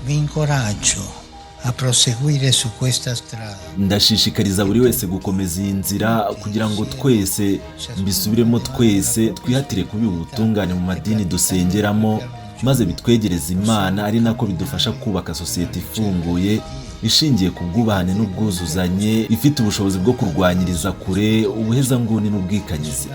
Vi incoraggio a proseguire su questa strada. Ndashishikariza buri wese gukomeza iyi nzira kugira ngo twese mbisubiremo twese twihatire kuba ubutungane mu madini dusengeramo maze bitwegereza Imana ari nako bidufasha kubaka sosiyete ifunguye ishingiye ku bwubahane n'ubwuzuzanye ifite ubushobozi bwo kurwanyiriza kure ubuhezanguni n'ubwikanyizi.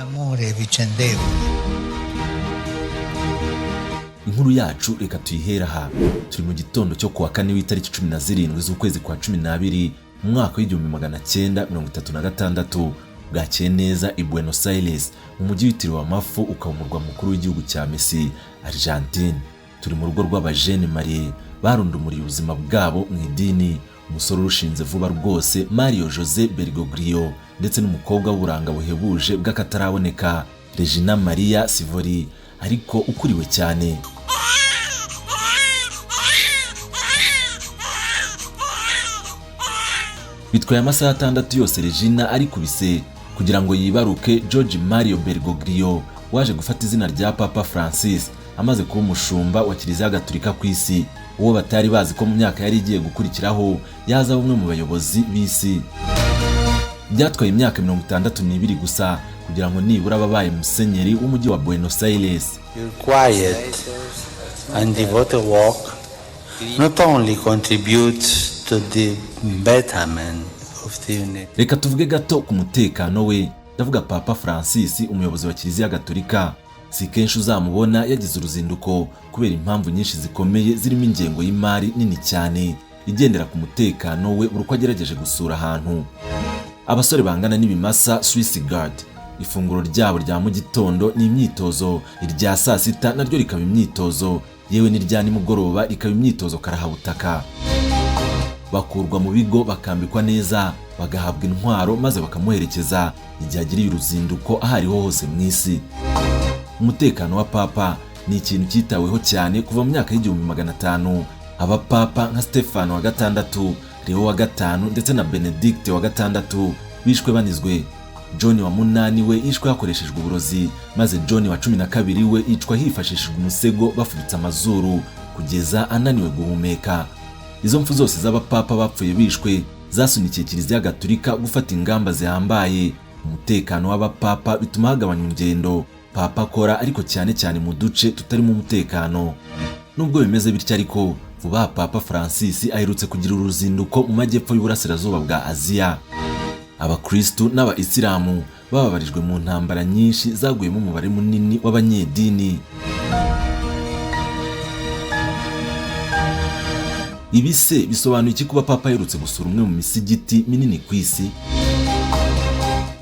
Inkuru yacu reka tuyihera aha. Turi mu gitondo cyo kuwa kane w'itariki 17 z'ukwezi kwa 12 mu mwaka w'1936 bwakeye neza i Buenos Aires mu mujyi witiriwe amafu ukaba umurwa mukuru w'igihugu cya Messi, Argentine. Turi mu rugo rw'abajene Marie barundumuriye ubuzima bwabo mu idini, umusore urushinze vuba rwose Mario José Bergoglio ndetse n'umukobwa w'uburanga buhebuje bw'akataraboneka Regina Maria Sivori ariko ukuriwe cyane. Bitwaye amasaha 6 yose Regina ari kubise kugira ngo yibaruke George Mario Bergoglio waje gufata izina rya Papa Francis amaze kuba umushumba wa Kiliziya Gatolika ku isi, uwo batari bazi ko mu myaka yari igiye gukurikiraho yaza bumwe mu bayobozi b'isi. Byatwaye imyaka 62 gusa kugira ngo nibura babaye musenyeri w'umujyi wa Buenos Aires. Your quiet and devoted walk not only contributes to the betterment of the unity. Reka tuvuge gato ku mutekano we. Ndavuga Papa Francis, umuyobozi wa Kiliziya Gatolika. Si kenshi uzamubona yagize uruzinduko kubera impamvu nyinshi zikomeye zirimo ingengo y'imari nini cyane igendera ku mutekano we uruko agerageje gusura ahantu. Abasore bangana n'ibimasa Swiss Guard. Ifunguro ryabo rya mu gitondo ni imyitozo, irya saa sita naryo rikaba imyitozo, yewe n'irya nimugoroba rikaba imyitozo karahabutaka. Bakurwa mu bigo bakambikwa neza, bagahabwa intwaro maze bakamuherekeza igihe agiriye uruzinduko ahariho hose mu isi. Umutekano wa Papa ni ikintu cyitaweho cyane kuva mu myaka y'1500. Abapapa nka Stefano wa gatandatu, Leo wa gatanu ndetse na Benedict wa gatandatu bishwe banizwe. John wa munani we yishwe hakoreshejwe uburozi, maze John wa 12 we yicwa hifashishijwe umusego bafubitse amazuru kugeza ananiwe guhumeka. Izo mfu zose z'abapapa bapfuye bishwe zasunikiye Kiliziya Gatolika gufata ingamba zihambaye. Umutekano w'abapapa bituma hagabanya ingendo Papa akora, ariko cyane cyane mu duce tutarimo umutekano. Nubwo bimeze bityo ariko vuba Papa Francis aherutse kugira uruzinduko mu majyepfo y'uburasirazuba bwa Azia. Abakristo n'abayisilamu bababarijwe mu ntambara nyinshi zaguyemo umubare munini w'abanyedini. Ibise bisobanuye iki kuba Papa aherutse gusura umwe mu misigiti minini ku isi?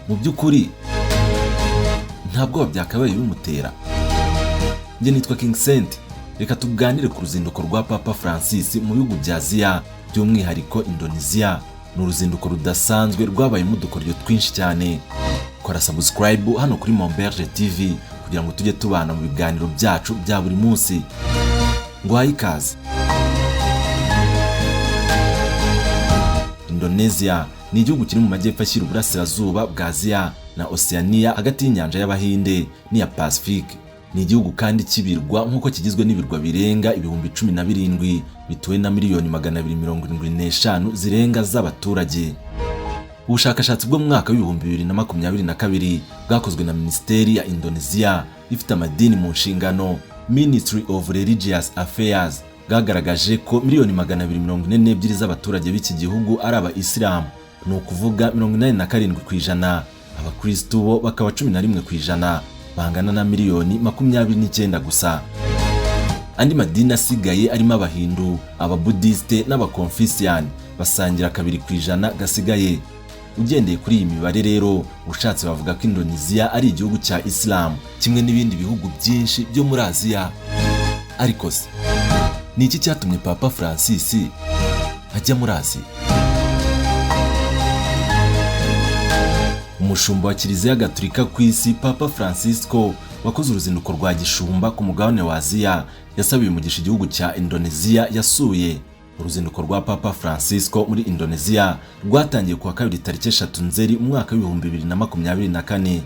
Mu by'ukuri ntabwo byakabaye bimutera. Nge nitwa King Saint. Reka tuganire ku ruzinduko rwa Papa Francis mu bihugu bya Azia, by'umwihariko Indonesia. Ni uruzinduko rudasanzwe rwabaye mu dukoryo twinshi cyane. Kora subscribe hano kuri Monberge TV kugira ngo tujye tubana mu biganiro byacu bya buri munsi. Ngwaye ikaze. Indonesia ni igihugu kiri mu majyepfo ashyira uburasirazuba bwa Azia na Oceania hagati y'inyanja y'Abahinde n'iya Pacific. Ni igihugu kandi kibirwa nk'uko kigizwe n'ibirwa birenga 17,000 bituwe na miliyoni 275 zirenga z'abaturage. Ubushakashatsi bwo mu mwaka w'2022 bwakozwe na Minisiteri ya Indonesia ifite amadini mu nshingano, Ministry of Religious Affairs, bwagaragaje ko miliyoni 242 z'abaturage b'iki gihugu ari aba-Islam, ni ukuvuga 87%. Abakristo bo bakaba 11%, bangana na miliyoni 29 gusa. Andi madini asigaye arimo Abahindu, Ababudiste n'Abaconfucian basangira 2% gasigaye. Ugendeye kuri iyi mibare rero, ushatse bavuga ko Indonesia ari igihugu cya Islam kimwe n'ibindi bihugu byinshi byo muri Azia. Ariko se ni iki cyatumye Papa Francis ajya muri Azia? Umushumba wa Kiliziya Gatolika ku isi Papa Francisco wakoze uruzinduko rwa gishumba ku mugabane wa Azia yasabiye umugisha igihugu cya Indonesia yasuye. Uruzinduko rwa Papa Francisco muri Indonesia rwatangiye kuwa 2 tariki 3 Nzeri mu mwaka w'2024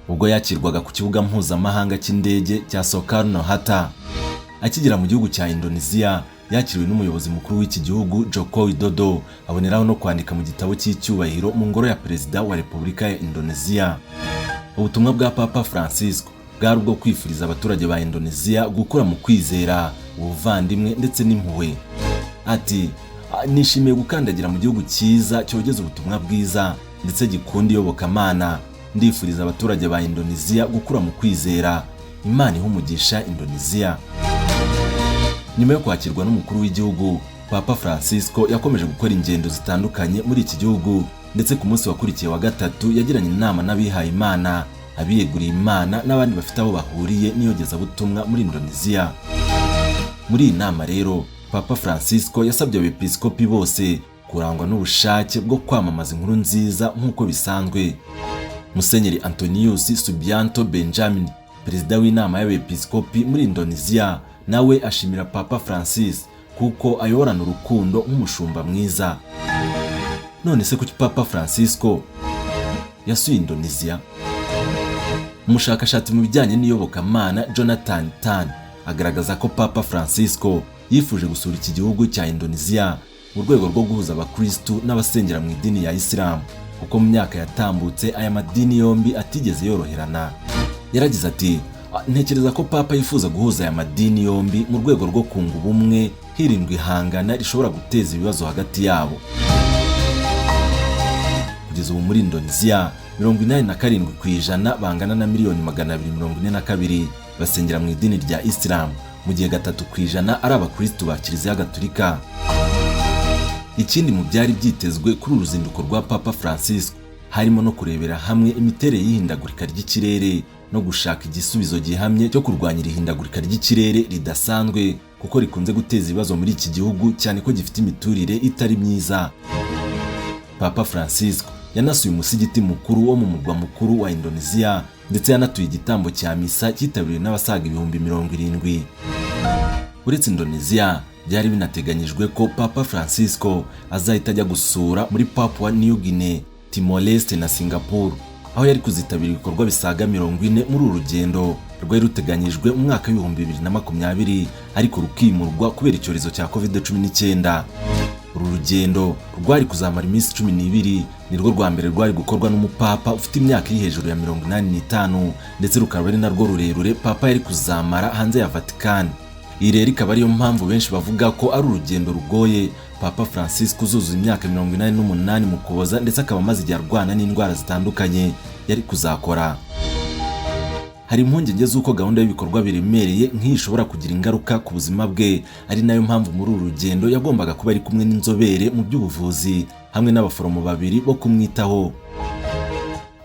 ubwo yakirwaga ku kibuga mpuzamahanga cy'indege cya Soekarno Hatta. Akigera mu gihugu cya Indonesia, yakiriwe n'umuyobozi mukuru w'iki gihugu Joko Widodo, aboneraho no kwandika mu gitabo cy'icyubahiro mu ngoro ya perezida wa Repubulika ya Indonesia. Ubutumwa bwa Papa Francisco bwari ubwo kwifuriza abaturage ba Indonesia gukura mu kwizera, ubuvandimwe ndetse n'impuhwe. Ati, nishimiye gukandagira mu gihugu cyiza cyogeza ubutumwa bwiza ndetse gikunda iyobokamana. Ndifuriza abaturage ba Indonesia gukura mu kwizera. Imana ihumugisha Indonesia. Nyuma yo kwakirwa n'umukuru w'igihugu, Papa Francisco yakomeje gukora ingendo zitandukanye muri iki gihugu, ndetse ku munsi wakurikiye wa gatatu yagiranye inama n'abihaye Imana, abiyeguriye Imana n'abandi bafite aho bahuriye n'iyogezabutumwa muri Indonesia. Muri iyi nama rero, Papa Francisco yasabye abepiskopi bose kurangwa n'ubushake bwo kwamamaza inkuru nziza nk'uko bisanzwe. Musenyeri Antonius Subianto Benjamin, perezida w'inama y'abepiskopi muri Indonesia, nawe ashimira Papa Francis kuko ayoborana urukundo nk'umushumba mwiza. None se kuki Papa Francisco yasuye Indonesia? Umushakashatsi mu bijyanye n'iyobokamana Jonathan Tan agaragaza ko Papa Francisco yifuje gusura iki gihugu cya Indonesia mu rwego rwo guhuza abakristu n'abasengera mu idini ya Islam, kuko mu myaka yatambutse aya madini yombi atigeze yoroherana. Yaragize ati, ntekereza ko Papa yifuza guhuza aya madini yombi mu rwego rwo kunga ubumwe, hirindwa ihangana rishobora guteza ibibazo hagati yabo. Kugeza ubu muri Indonesia 87% bangana na miliyoni 242 basengera mu idini rya Islam, mu gihe 3% ari abakristu ba Kiliziya Gatolika. Ikindi mu byari byitezwe kuri uruzinduko rwa Papa Francisco harimo no kurebera hamwe imiterere y'ihindagurika ry'ikirere no gushaka igisubizo gihamye cyo kurwanya ihindagurika ry'ikirere ridasanzwe, kuko rikunze guteza ibibazo muri iki gihugu cyane ko gifite imiturire itari myiza. Papa Francisco yanasuye umusigiti mukuru wo mu murwa mukuru wa Indonesia, ndetse yanatuye igitambo cya misa cyitabiriwe n'abasaga 70,000. Uretse Indonesia, byari binateganyijwe ko Papa Francisco azahita ajya gusura muri Papua New Guinea, Timor Leste na Singapore, aho yari kuzitabira ibikorwa bisaga 40 muri uru rugendo rwari ruteganyijwe mu mwaka w'2020, ariko rukimurwa kubera icyorezo cya COVID-19. Uru rugendo rwari kuzamara iminsi 12, nirwo rwa mbere rwari gukorwa n'umupapa ufite imyaka iri hejuru ya 85, ndetse rukaba ari narwo rurerure Papa yari kuzamara hanze ya Vatican. Iyi rero ikaba ariyo mpamvu benshi bavuga ko ari urugendo rugoye Papa Francisco uzuza imyaka 88 mu Kuboza, ndetse akaba amaze igihe arwana n'indwara zitandukanye yari kuzakora. Hari impungenge z'uko gahunda y'ibikorwa biremereye nk'iyi ishobora kugira ingaruka ku buzima bwe, ari nayo mpamvu muri uru rugendo yagombaga kuba ari kumwe n'inzobere mu by'ubuvuzi hamwe n'abaforomo 2 bo kumwitaho.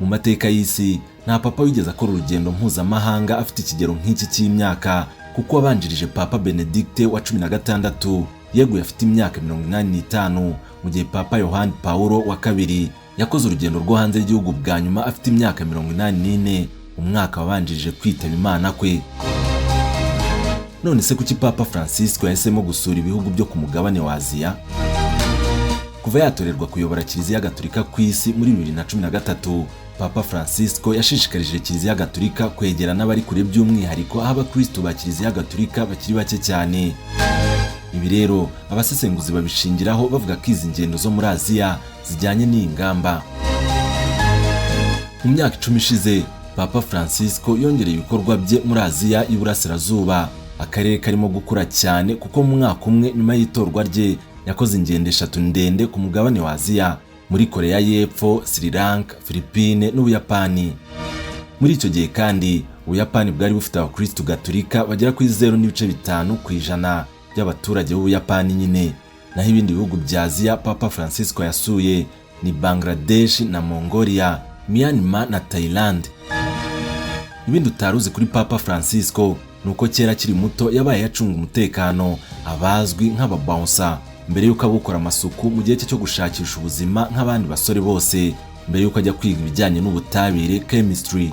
Mu mateka y'isi nta papa wigeze akora urugendo mpuzamahanga afite ikigero nk'iki cy'imyaka, kuko abanjirije Papa Benedict wa 16 yeguye afite imyaka 85, mu gihe Papa Yohani Paulo wa 2 yakoze urugendo rwo hanze y'igihugu bwa nyuma afite imyaka 84, umwaka wabanjirije kwitaba Imana kwe. None se kuki Papa Francisco yahisemo gusura ibihugu byo ku mugabane wa Azia? Kuva yatorerwa kuyobora Kiliziya Gatolika ku isi muri 2013, Papa Francisco yashishikarije Kiliziya Gatolika kwegera n'abari kure by'umwihariko aho abakristo ba Kiliziya Gatolika bakiri bake cyane. Ibi rero abasesenguzi babishingiraho bavuga ko izi ngendo zo muri Azia zijyanye n'ingamba. Mu myaka 10 ishize, Papa Francisco yongereye ibikorwa bye muri Azia y'Iburasirazuba, akarere karimo gukura cyane kuko mu mwaka umwe nyuma y'itorwa rye yakoze ingendo 3 ndende ku mugabane wa Azia, muri Korea y'Epfo, Sri Lanka, Philippines n'Ubuyapani. Muri icyo gihe kandi Ubuyapani bwari bufite abakristo Gatolika bagera kuri 0.5% by'abaturage b'Ubuyapani nyine. Naho ibindi bihugu bya Azia Papa Francisco yasuye ni Bangladesh na Mongolia, Myanmar na Thailand. Ibindi utaruzi kuri Papa Francisco nuko kera kiri muto yabaye yacunga umutekano abazwi nk'ababouncer, mbere yuko abukora amasuku mu gihe cyo gushakisha ubuzima nk'abandi basore bose, mbere yuko ajya kwiga ibijyanye n'ubutabire chemistry.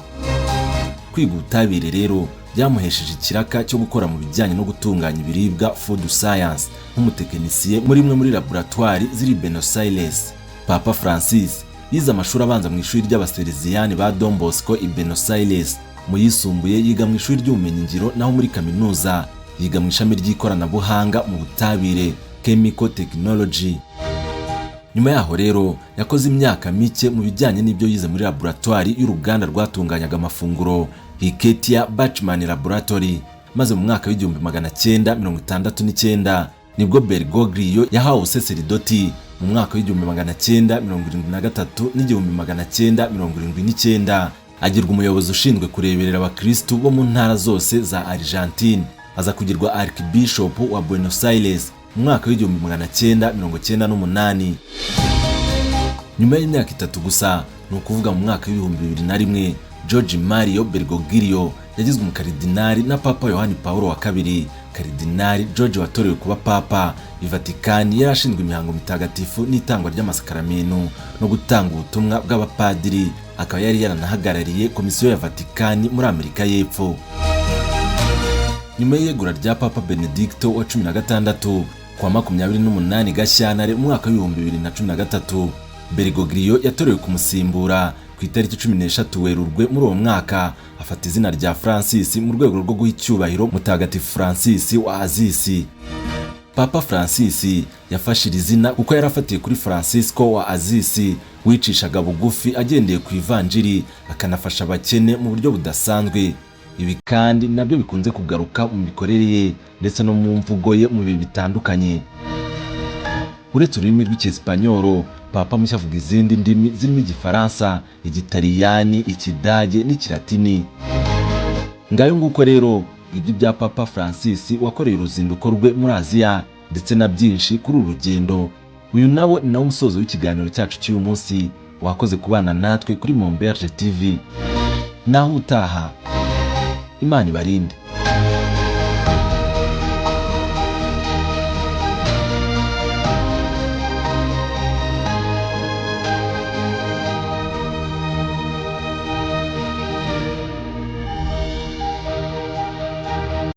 Kwiga ubutabire rero byamuhesheje ikiraka cyo gukora mu bijyanye no gutunganya ibiribwa food science nk'umutekinisiye muri imwe muri laboratoire ziri Buenos Aires. Papa Francis yize amashuri abanza mu ishuri ry'abasereziyani ba Don Bosco i Buenos Aires, mu yisumbuye yiga mu ishuri ry'ubumenyi ngiro, naho muri kaminuza yiga mu ishami ry'ikoranabuhanga mu butabire chemical technology. Nyuma yaho rero yakoze imyaka mike mu bijyanye n'ibyo yize muri laboratoire y'uruganda rwatunganyaga amafunguro Hiketia Bachmann Laboratory, maze mu mwaka w'1969 nibwo Bergoglio yahawe ubusaseridoti mu mwaka w'1973 n'1979 agirwa umuyobozi ushinzwe kureberera abakristu bo mu ntara zose za Argentine, aza kugirwa Archbishop wa Buenos Aires mu mwaka w'1998. Nyuma y'imyaka 3 gusa, ni ukuvuga mu mwaka w'2001, Jorge Mario Bergoglio yagizwe umukaridinari na Papa Yohani Paulo wa II. Karidinari George watorewe kuba papa i Vatikani yari ashinzwe imihango mitagatifu n'itangwa ry'amasakaramentu no gutanga ubutumwa bw'abapadiri, akaba yari yaranahagarariye komisiyo ya Vatikani muri Amerika y'Epfo. Nyuma y'iyegura rya Papa Benedicto wa 16 kwa 28 Gashyantare mu mwaka w'2013, Bergoglio yatorewe kumusimbura ku itariki 16 Werurwe muri uwo mwaka, afata izina rya Francis mu rwego rwo guha icyubahiro Mutagatifu Francis wa Assisi. Papa Francis yafashe iri zina kuko yarafatiye kuri Francisco wa Assisi wicishaga bugufi agendeye ku ivanjiri, akanafasha abakene mu buryo budasanzwe. Ibi kandi nabyo bikunze kugaruka mu mikorere ye ndetse no mu mvugo ye mu bihe bitandukanye. Uretse ururimi rw'Icyesipanyolo, Papa mushya avuga izindi ndimi zirimo Igifaransa, Igitaliyani, Ikidage n'Ikilatini. Ngayo nguko rero ibyo bya Papa Francis wakoreye uruzinduko rwe muri Azia ndetse na byinshi kuri uru rugendo. Uyu nawe ni nawo umusozo w'ikiganiro cyacu cy'uyu munsi. Wakoze kubana natwe kuri Monberge TV. Naho utaha, Imana ibarinde.